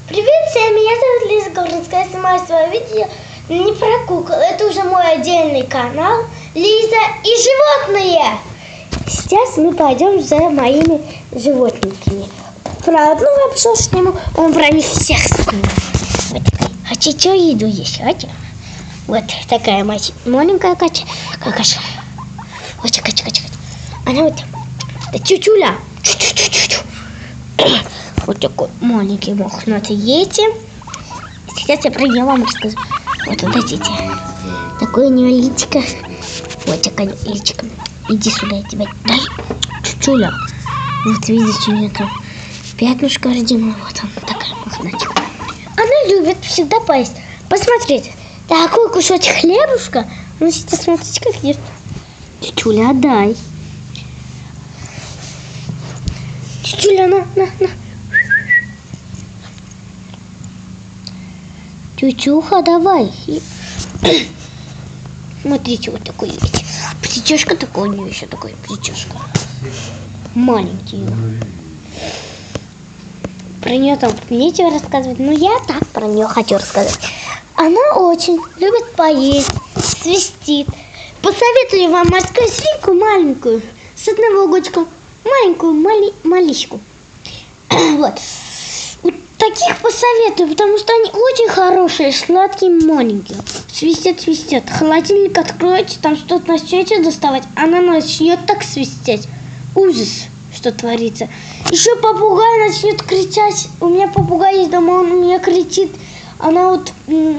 Привет всем, меня зовут Лиза Горницкая, я снимаю свое видео не про кукол, это уже мой отдельный канал Лиза и животные. Сейчас мы пойдем за моими животниками. Про одну обзор сниму, он про них всех снимет. Вот. Хотите еду есть, хотите? Вот такая маленькая какаша. Вот кача. Она вот чучуля. Вот такой маленький мохнатый ети. Сейчас я про нее вам расскажу. Вот подождите. Такое у нее личико. Вот такая личико. Иди сюда, я тебя дай. Чучуля. Вот видите, у нее там пятнышко родимое. Вот он такая мохнатика. Она любит всегда поесть. Посмотрите. Такой кусочек хлебушка. Ну сейчас смотрите, как ест. Чучуля, дай. Чучуля, на. Чучуха, давай. Смотрите, вот такой есть. Прическа такой у нее еще такой прическа. Маленький. Про нее там нечего рассказывать, но я так про нее хочу рассказать. Она очень любит поесть, свистит. Посоветую вам морскую свинку маленькую, с одного годика, маленькую маличку. Вот. Таких посоветую, потому что они очень хорошие, сладкие, маленькие. Свистят. Холодильник откроете, там что-то начнете доставать, она начнет так свистеть. Ужас, что творится. Еще попугай начнет кричать. У меня попугай есть дома, он у меня кричит. Она вот,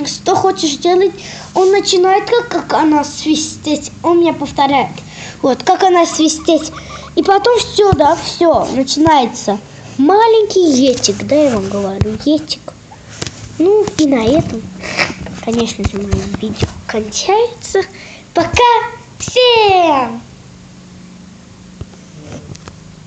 что хочешь делать, он начинает, как она свистеть. Он меня повторяет. Вот, как она свистеть. И потом все, начинается. Маленький етик, да, я вам говорю, етик. Ну, и на этом, конечно же, мое видео кончается. Пока всем!